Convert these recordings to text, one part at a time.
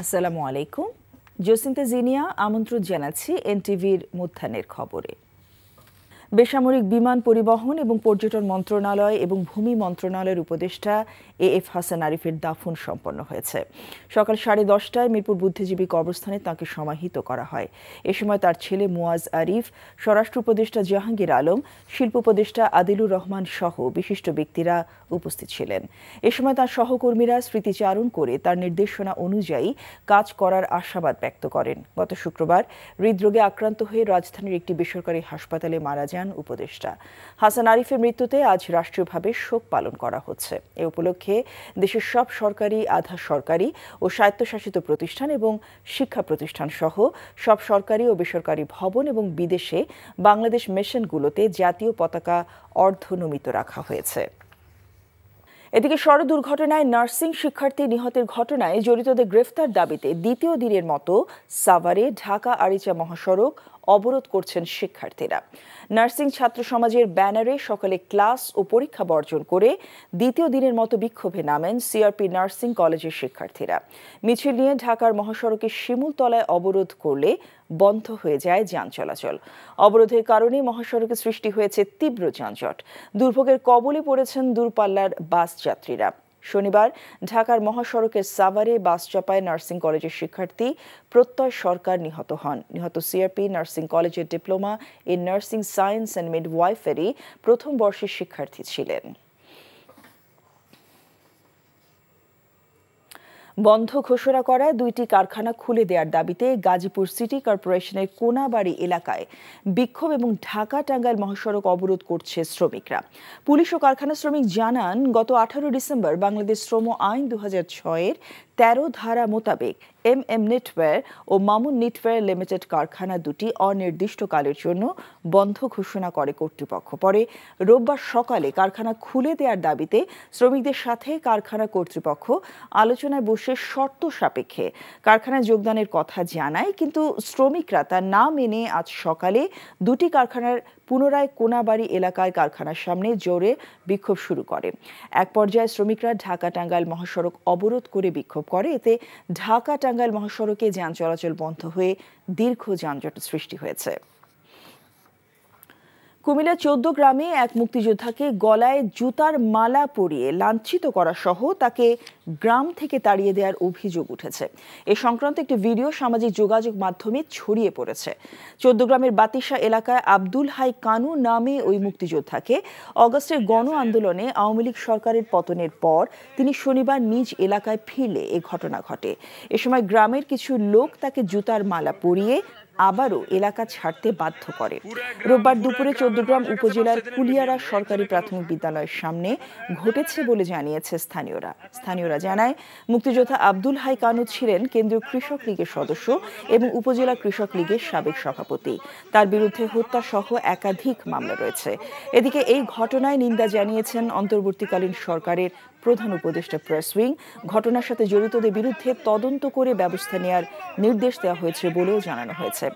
আসসালামু আলাইকুম। জসিন্তা জিনিয়া আমন্ত্রণ জানাচ্ছি এনটিভির মধ্যাহ্নের খবরে। বেসামরিক বিমান পরিবহন এবং পর্যটন মন্ত্রণালয় এবং ভূমি মন্ত্রণালয়ের উপদেষ্টা এএফ হাসান আরিফের দাফন সম্পন্ন হয়েছে। সকাল 10:30টায় মিরপুর বুদ্ধিজীবী কবরস্থানে তাঁকে সমাহিত করা হয়। এ সময় তার ছেলে মুয়াজ আরিফ, স্বরাষ্ট্র উপদেষ্টা জাহাঙ্গীর আলম, শিল্প উপদেষ্টা আদিলুর রহমান সহ বিশিষ্ট ব্যক্তিরা উপস্থিত ছিলেন। এ সময় তার সহকর্মীরা স্মৃতিচারণ করে তার নির্দেশনা অনুযায়ী কাজ করার আশাবাদ ব্যক্ত করেন। গত শুক্রবার হৃদরোগে আক্রান্ত হয়ে রাজধানীর একটি বেসরকারি হাসপাতালে মারা যান উপদেষ্টা। হাসান আরিফের মৃত্যুতে আজ রাষ্ট্রীয়ভাবে শোক পালন করা হচ্ছে। এ উপলক্ষে দেশের সব সরকারি, আধা সরকারি ও স্বায়ত্তশাসিত প্রতিষ্ঠান এবং শিক্ষা প্রতিষ্ঠান সহ সব সরকারি ও বেসরকারি ভবন এবং বিদেশে বাংলাদেশ মিশনগুলোতে জাতীয় পতাকা অর্ধনমিত রাখা হয়েছে। এদিকে সড়ক দুর্ঘটনায় নার্সিং শিক্ষার্থী নিহতের ঘটনায় জড়িতদের গ্রেফতার দাবিতে দ্বিতীয় দিনের মতো সাভারে ঢাকা আরিচা মহাসড়ক অবরোধ করছেন শিক্ষার্থীরা। নার্সিং ছাত্র সমাজের ব্যানারে সকালে ক্লাস ও পরীক্ষা বর্জন করে দ্বিতীয় দিনের মতো বিক্ষোভে নামেন সিআরপি নার্সিং কলেজের শিক্ষার্থীরা। মিছিল নিয়ে ঢাকার মহাসড়কের শিমুলতলায় অবরোধ করলে বন্ধ হয়ে যায় যান চলাচল। অবরোধের কারণে মহাসড়কে সৃষ্টি হয়েছে তীব্র যানজট। দুর্ভোগের কবলে পড়েছেন দূরপাল্লার বাস যাত্রীরা। শনিবার ঢাকার মহাসড়কের সাভারে বাস চাপায় নার্সিং কলেজের শিক্ষার্থী প্রত্যয় সরকার নিহত হন। নিহত সিআরপি নার্সিং কলেজের diploma in nursing science and midwifery প্রথম বর্ষের শিক্ষার্থী ছিলেন। বন্ধ ঘোষণা করায় 2টি কারখানা খুলে দেওয়ার দাবিতে গাজীপুর সিটি কর্পোরেশনের কোনাবাড়ি এলাকায় বিক্ষোভ এবং ঢাকা টাঙ্গাইল মহাসড়ক অবরোধ করছে শ্রমিকরা। পুলিশ ও কারখানা শ্রমিক জানান, গত 18 ডিসেম্বর বাংলাদেশ শ্রম আইন 2006-এর 13 ধারা মোতাবেক এম নেটওয়্যার ও মামুন নেটওয়্যার লিমিটেড কারখানা দুটি অনির্দিষ্টকালের জন্য বন্ধ ঘোষণা করে কর্তৃপক্ষ। পরে রোববার সকালে কারখানা খুলে দেওয়ার দাবিতে শ্রমিকদের সাথে কারখানা কর্তৃপক্ষ আলোচনায় বসে শর্ত সাপেক্ষে কারখানায় যোগদানের কথা জানায়, কিন্তু শ্রমিকরা তা না মেনে আজ সকালে 2টি কারখানার পুনরায় কোনাবাড়ি এলাকায় কারখানার সামনে জোরে বিক্ষোভ শুরু করে। এক পর্যায়ে শ্রমিকরা ঢাকা টাঙ্গাইল মহাসড়ক অবরোধ করে বিক্ষোভ করে। এতে ঢাকা টাঙ্গাইল মহাসড়কে যান চলাচল বন্ধ হয়ে দীর্ঘ যানজট সৃষ্টি হয়েছে। কুমিল্লা 14 গ্রামে এক মুক্তিযোদ্ধাকে গলায় জুতার মালা পরিয়ে লাঞ্ছিত করা সহ তাকে গ্রাম থেকে তাড়িয়ে দেওয়ার অভিযোগ উঠেছে। এ সংক্রান্ত একটি ভিডিও সামাজিক যোগাযোগ মাধ্যমে ছড়িয়ে পড়েছে। 14 গ্রামের বাতিসা এলাকায় আব্দুল হাই কানু নামে ওই মুক্তিযোদ্ধাকে অগস্টের গণ আন্দোলনে আওয়ামী লীগ সরকারের পতনের পর তিনি শনিবার নিজ এলাকায় ফিরলে এ ঘটনা ঘটে। এ সময় গ্রামের কিছু লোক তাকে জুতার মালা পরিয়ে আবারও এলাকা ছাড়তে বাধ্য করে। রোববার দুপুরে 14 গ্রাম উপজেলার কুলিয়ারা সরকারি প্রাথমিক বিদ্যালয়ের সামনে ঘটেছে বলে জানিয়েছে স্থানীয়রা জানায়, মুক্তিযোদ্ধা আব্দুল হাই কানু ছিলেন কেন্দ্রীয় কৃষক লীগের সদস্য এবং উপজেলা কৃষক লীগের সাবেক সভাপতি। তার বিরুদ্ধে হত্যা সহ একাধিক মামলা রয়েছে। এদিকে এই ঘটনায় নিন্দা জানিয়েছেন অন্তর্বর্তীকালীন সরকারের প্রধান উপদেষ্টা প্রেস উইং। ঘটনার সাথে জড়িতদের বিরুদ্ধে তদন্ত করে ব্যবস্থা নেওয়ার নির্দেশ দেওয়া হয়েছে বলেও জানানো হয়েছে।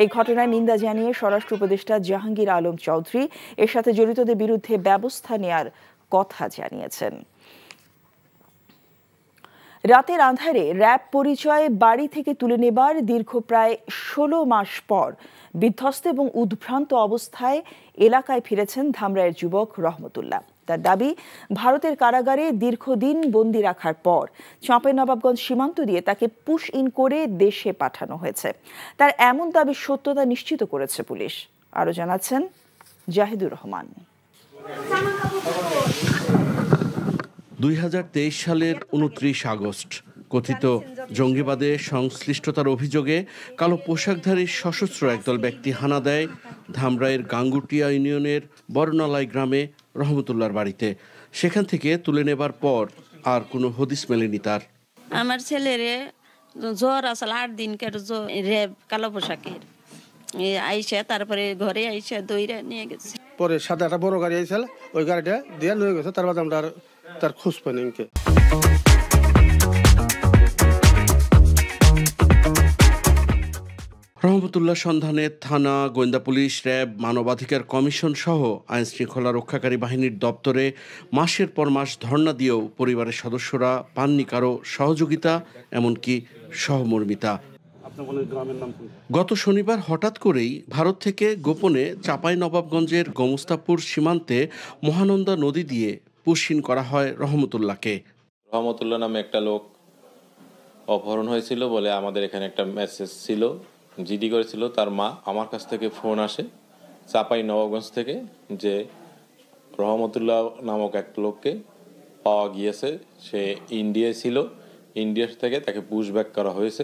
এই ঘটনায় নিন্দা জানিয়ে স্বরাষ্ট্র উপদেষ্টা জাহাঙ্গীর আলম চৌধুরী এর সাথে জড়িতদের বিরুদ্ধে ব্যবস্থা নেওয়ার কথা জানিয়েছেন। রাতের আঁধারে র‍্যাব পরিচয়ে বাড়ি থেকে তুলে নেবার দীর্ঘ প্রায় 16 মাস পর বিধ্বস্ত এবং উদ্ভ্রান্ত অবস্থায় এলাকায় ফিরেছেন ধামরাইয়ের যুবক রহমতুল্লাহ। তার দাবি, ভারতের কারাগারে দীর্ঘদিন বন্দি রাখার পর চাঁপাইনবাবগঞ্জ সীমান্ত দিয়ে তাকে পুশ ইন করে দেশে পাঠানো হয়েছে। তার এমন দাবির সত্যতা নিশ্চিত করেছে পুলিশ। আরও জানাচ্ছেন জাহিদুর রহমান। 2023 সালের 29 আগস্ট কথিত জঙ্গিবাদে সংশ্লিষ্টতার অভিযোগে কালো পোশাকধারী সশস্ত্র একদল ব্যক্তি হানা দেয় ধামরাইয়ের গাঙ্গুটিয়া ইউনিয়নের বরনালাই গ্রামে রহমতুল্লাহর বাড়িতে। সেখান থেকে তুলে নেবার পর আর কোনো হদিস মেলেনি তার। আমার ছেলেরে জ্বর আসলে 8 দিন কেটে র্যাব কালো পোশাকের আইসা তারপরে ঘরে আইসা দইরা নিয়ে গেছে। পরে সাথে একটা বড় গাড়ি আইছিল, ওই গাড়িটা দিয়ে নিয়ে গেছে। তারপর আমরা তার খোঁজ পাইনি। রহমতুল্লাহ সন্ধানে থানা, গোয়েন্দা পুলিশ, র্যাব, মানবাধিকার কমিশন সহ আইনশৃঙ্খলা রক্ষাকারী বাহিনীর দপ্তরে মাসের পর মাস ধর্ণা দিয়েও পরিবারের সদস্যরা পাননি কারো সহযোগিতা, এমনকি সহমর্মিতা। গত শনিবার হঠাৎ করেই ভারত থেকে গোপনে চাঁপাইনবাবগঞ্জের গোমস্তাপুর সীমান্তে মহানন্দা নদী দিয়ে পুশিন করা হয় রহমতুল্লাহকে। রহমতুল্লাহ নামে একটা লোক অপহরণ হয়েছিল বলে আমাদের এখানে একটা মেসেজ ছিল, জিডি করেছিল। তার মা আমার কাছ থেকে ফোন আসে চাঁপাইনবাবগঞ্জ থেকে যে রহমতুল্লাহ নামক একটা লোককে পাওয়া গিয়েছে, সে ইন্ডিয়ায় ছিল, ইন্ডিয়া থেকে তাকে পুশব্যাক করা হয়েছে।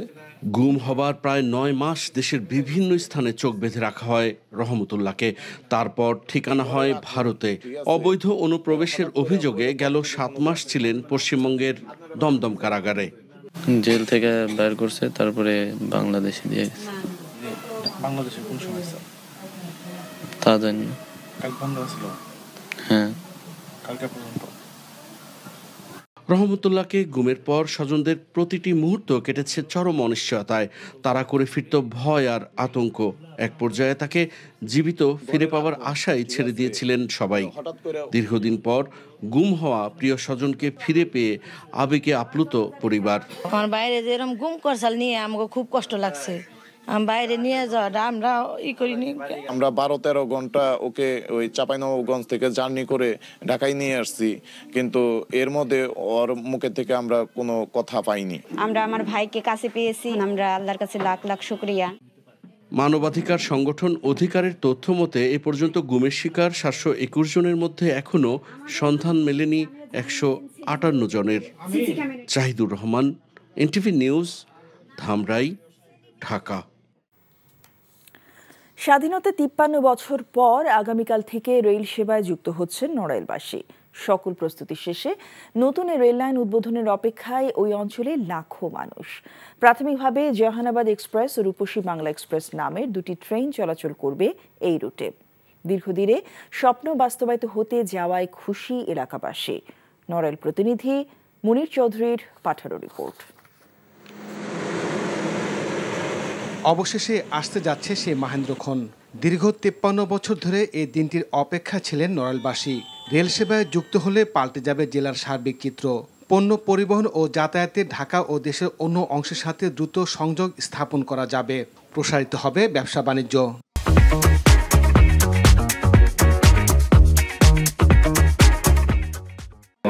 গুম হবার প্রায় 9 মাস দেশের বিভিন্ন স্থানে চোখ বেঁধে রাখা হয় রহমতুল্লাহকে। তারপর ঠিকানা হয় ভারতে। অবৈধ অনুপ্রবেশের অভিযোগে গেল 7 মাস ছিলেন পশ্চিমবঙ্গের দমদম কারাগারে। জেল থেকে বের করছে, তারপরে বাংলাদেশে দিয়ে গেছে। বাংলাদেশে কোন সময় তা জানি না। কাল বন্ধ ছিল? হ্যাঁ, কালকে পর্যন্ত। রহমতুল্লাহকে গুমের পর স্বজনদের প্রতিটি মুহূর্ত কেটেছে চরম অনিশ্চয়তায়। তারা করে ফিরত ভয় আর আতঙ্ক। এক পর্যায়ে তাকে জীবিত ফিরে পাওয়ার আশায় ছেড়ে দিয়েছিলেন সবাই। দীর্ঘদিন পর গুম হওয়া প্রিয় স্বজনকে ফিরে পেয়ে আবেগে আপ্লুত পরিবার। আমার বাইরে যে এরকম গুম করছাল নিয়ে আমাকে খুব কষ্ট লাগছে। বাইরে নিয়ে যাওয়াটা আমরা করিনি। আমরা 12-13 ঘন্টা ওকে ওই চাঁপাইনবাবগঞ্জ থেকে জার্নি করে ঢাকায় নিয়ে আসছি, কিন্তু এর মধ্যে ওর মুখে থেকে আমরা কোনো কথা পাইনি। আমরা আমার ভাইকে কাছে পেয়েছি, আমরা আল্লাহর কাছে লাখ লাখ শুকরিয়া। মানবাধিকার সংগঠন অধিকারের তথ্য মতে এ পর্যন্ত গুমের শিকার 721 জনের মধ্যে এখনও সন্ধান মেলেনি 158 জনের। Zahidur Rahman, NTV news, Dhamrai, Dhaka. স্বাধীনতা 53 বছর পর আগামীকাল থেকে রেল সেবায় যুক্ত হচ্ছেন নড়াইলবাসী। সকল প্রস্তুতি শেষে নতুন রেল লাইন উদ্বোধনের অপেক্ষায় ওই অঞ্চলে লাখো মানুষ। প্রাথমিকভাবে জাহানাবাদ এক্সপ্রেস ও রূপসী বাংলা এক্সপ্রেস নামের 2টি ট্রেন চলাচল করবে এই রুটে। দীর্ঘদিনে স্বপ্ন বাস্তবায়িত হতে যাওয়ায় খুশি এলাকাবাসী। নড়াইল প্রতিনিধি মুনির চৌধুরীর পাঠানো রিপোর্ট। অবশেষে আসতে যাচ্ছে সে মাহেন্দ্রক্ষণ। দীর্ঘ 53 বছর ধরে এই দিনটির অপেক্ষা ছিলেন নড়াইলবাসী। রেল সেবায় যুক্ত হলে পাল্টে যাবে জেলার সার্বিক চিত্র। পণ্য পরিবহন ও যাতায়াতে ঢাকা ও দেশের অন্য অংশের সাথে দ্রুত সংযোগ স্থাপন করা যাবে। প্রসারিত হবে ব্যবসা বাণিজ্য।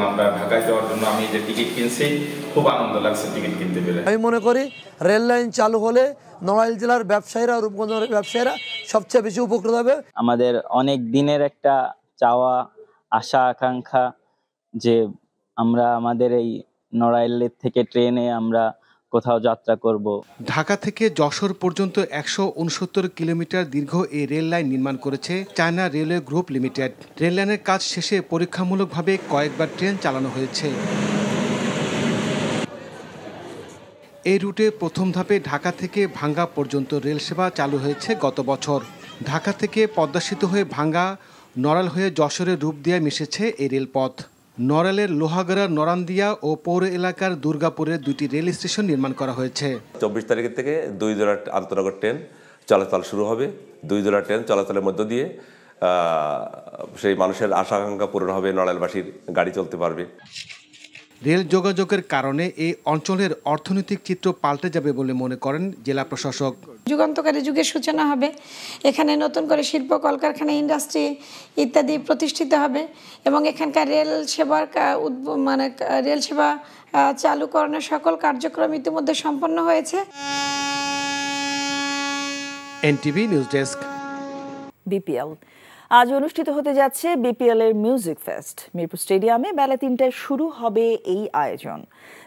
আমরা ঢাকায় যাওয়ার জন্য আমি যে টিকিট কিনছি, খুব আনন্দ লাগছে টিকিট কিনতে পেরে। আমি মনে করি রেল লাইন চালু হলে নড়াইল জেলার ব্যবসায়ীরা, রূপগঞ্জের ব্যবসায়ীরা সবচেয়ে বেশি উপকৃত হবে। আমাদের অনেক দিনের একটা চাওয়া, আশা, আকাঙ্ক্ষা যে আমরা আমাদের এই নড়াইলের থেকে ট্রেনে আমরা কোথাও যাত্রা করব। ঢাকা থেকে যশোর পর্যন্ত 169 কিলোমিটার দীর্ঘ এই রেল লাইন নির্মাণ করেছে China railway group limited. Rail লাইনের কাজ শেষে পরীক্ষামূলকভাবে কয়েকবার ট্রেন চালানো হয়েছে। এই রুটে প্রথম ধাপে ঢাকা থেকে ভাঙ্গা পর্যন্ত রেল সেবা চালু হয়েছে গত বছর। ঢাকা থেকে পদ্মা সেতু হয়ে ভাঙ্গা, নড়াইল হয়ে যশোরের রূপদিয়া মিশেছে এই রেলপথ। নড়াইলের লোহাগড়ার নরান্দিয়া ও পৌর এলাকার দুর্গাপুরের 2টি রেল স্টেশন নির্মাণ করা হয়েছে। 24 তারিখ থেকে 2 জোড়া আন্তনগর ট্রেন চলাচল শুরু হবে। 2 জোড়া ট্রেন চলাচলের মধ্য দিয়ে সেই মানুষের আশা আকাঙ্ক্ষা পূরণ হবে, নড়াইলবাসীর গাড়ি চলতে পারবে। রেল যোগাযোগের কারণে এই অঞ্চলের অর্থনৈতিক চিত্র পাল্টে যাবে বলে মনে করেন জেলা প্রশাসক। যুগান্তকারী যুগের সূচনা হবে। এখানে নতুন করে শিল্প, কলকারখানা, ইন্ডাস্ট্রি ইত্যাদি প্রতিষ্ঠিত হবে এবং এখানকার রেল সেবা চালুকরণের সকল কার্যক্রম ইতিমধ্যে সম্পন্ন হয়েছে। NTV news desk. বিপিএল আজ অনুষ্ঠিত হতে যাচ্ছে বিপিএল এর মিউজিক ফেস্ট। মিরপুর স্টেডিয়ামে বেলা 3টায় শুরু হবে এই আয়োজন।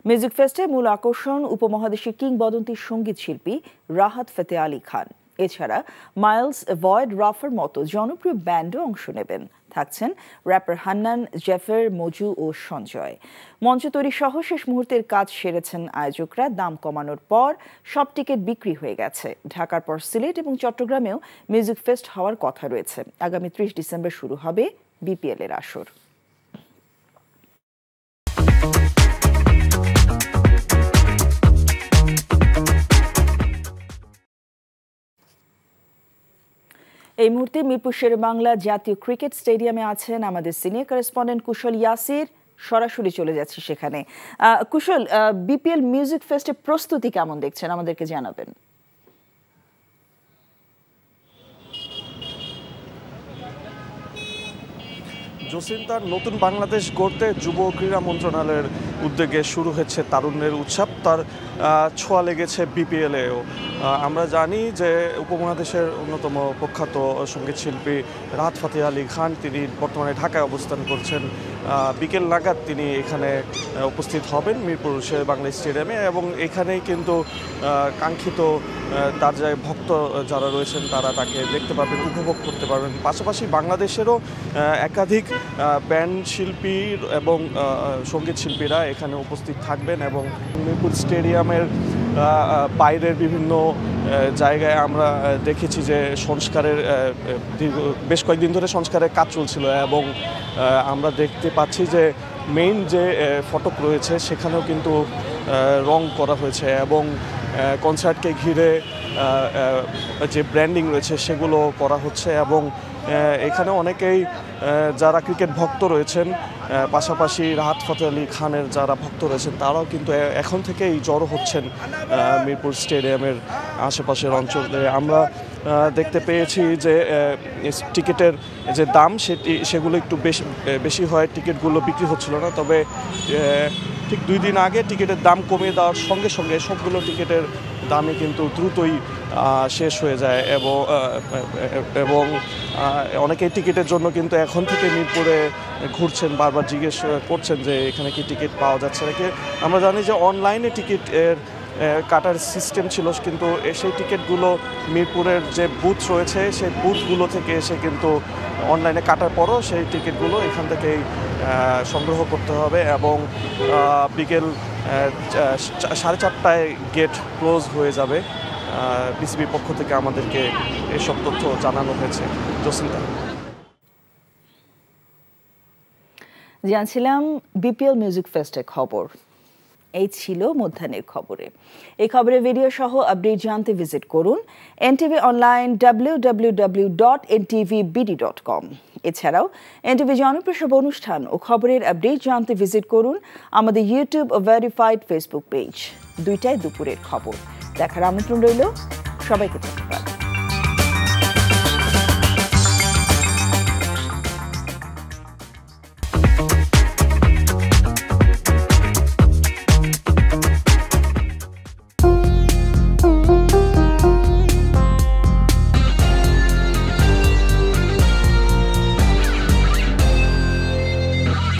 মিউজিক ফেস্টে মূল আকর্ষণ উপমহাদেশের কিংবদন্তি সঙ্গীত শিল্পী রাহাত ফতে আলী খান। এছাড়া মাইলস, ভয়েড, রাফার মতো জনপ্রিয় ব্যান্ডও অংশ নেবেন। থাকছেন র্যাপার হান্নান, জেফার, মজু ও সঞ্জয়। মঞ্চ তৈরি সহ শেষ মুহূর্তের কাজ সেরেছেন আয়োজকরা। দাম কমানোর পর সব টিকিট বিক্রি হয়ে গেছে। ঢাকার পর সিলেট এবং চট্টগ্রামেও মিউজিক ফেস্ট হওয়ার কথা রয়েছে। আগামী 30 ডিসেম্বর শুরু হবে বিপিএল এর আসর। এই মুহূর্তে মিরপুর শেরেবাংলা জাতীয় ক্রিকেট স্টেডিয়ামে আছেন আমাদের সিনিয়র করেসপন্ডেন্ট কুশল ইয়াসির। সরাসরি চলে যাচ্ছি সেখানে। কুশল, বিপিএল মিউজিক ফেস্টের প্রস্তুতি কেমন দেখছেন আমাদেরকে জানাবেন। জসিন্তার নতুন বাংলাদেশ গড়তে যুব ক্রীড়া মন্ত্রণালয়ের উদ্যোগে শুরু হচ্ছে তারুণ্যের উৎসব, তার ছোঁয়া লেগেছে বিপিএলেও। আমরা জানি যে উপমহাদেশের অন্যতম প্রখ্যাত সঙ্গীত শিল্পী রাহাত ফাতেহ আলী খান তিনি বর্তমানে ঢাকায় অবস্থান করছেন। বিকেল নাগাদ তিনি এখানে উপস্থিত হবেন মিরপুর শেরেবাংলা স্টেডিয়ামে, এবং এখানেই কিন্তু কাঙ্ক্ষিত তার যে ভক্ত যারা রয়েছেন তারা তাকে দেখতে পাবেন, উপভোগ করতে পারবেন। পাশাপাশি বাংলাদেশেরও একাধিক ব্যান্ড শিল্পী এবং সঙ্গীত শিল্পীরা এখানে উপস্থিত থাকবেন, এবং মিরপুর স্টেডিয়ামের বাইরের বিভিন্ন জায়গায় আমরা দেখেছি যে সংস্কারের বেশ কয়েকদিন ধরে সংস্কারের কাজ চলছিল, এবং আমরা দেখতে পাচ্ছি যে মেইন যে ফটক রয়েছে সেখানেও কিন্তু রং করা হয়েছে, এবং কনসার্টকে ঘিরে যে ব্র্যান্ডিং রয়েছে সেগুলো করা হচ্ছে। এবং এখানে অনেকেই যারা ক্রিকেট ভক্ত রয়েছেন, পাশাপাশি রাহাত ফাতেহ আলী খানের যারা ভক্ত রয়েছেন তারাও কিন্তু এখন থেকেই জড়ো হচ্ছেন মিরপুর স্টেডিয়ামের আশেপাশের অঞ্চলে। আমরা দেখতে পেয়েছি যে টিকিটের যে দাম সেগুলো একটু বেশি হয়, টিকিটগুলো বিক্রি হচ্ছিল না। তবে ঠিক 2 দিন আগে টিকিটের দাম কমিয়ে দেওয়ার সঙ্গে সঙ্গে সবগুলো টিকিটের দামই কিন্তু দ্রুতই শেষ হয়ে যায়, এবং অনেকেই টিকিটের জন্য কিন্তু এখন থেকে মিরপুরে ঘুরছেন, বারবার জিজ্ঞেস করছেন যে এখানে কি টিকিট পাওয়া যাচ্ছে নাকি। আমরা জানি যে অনলাইনে টিকিটের কাটার সিস্টেম ছিল, কিন্তু সেই টিকিটগুলো মিরপুরের যে বুথ রয়েছে সেই বুথগুলো থেকে এসে কিন্তু অনলাইনে কাটার পরও সেই টিকিটগুলো এখান থেকেই সংগ্রহ করতে হবে, এবং বিকেল 4:30টায় গেট ক্লোজ হয়ে যাবে। বিসিবি পক্ষ থেকে আমাদেরকে এসব তথ্য জানানো হয়েছে। জসিন্তা, জানছিলাম বিপিএল মিউজিক ফেস্টের খবর। এই ছিল মধ্যাহ্নের খবরে। এই খবরের ভিডিও সহ আপডেট জানতে ভিজিট করুন এনটিভি অনলাইন www.ntvbd.com। এছাড়াও এনটিভি জনপ্রিয় সব অনুষ্ঠান ও খবরের আপডেট জানতে ভিজিট করুন আমাদের ইউটিউব ও ভেরিফাইড ফেসবুক পেজ। 2টায় দুপুরের খবর দেখার আমন্ত্রণ রইল। সবাইকে ধন্যবাদ।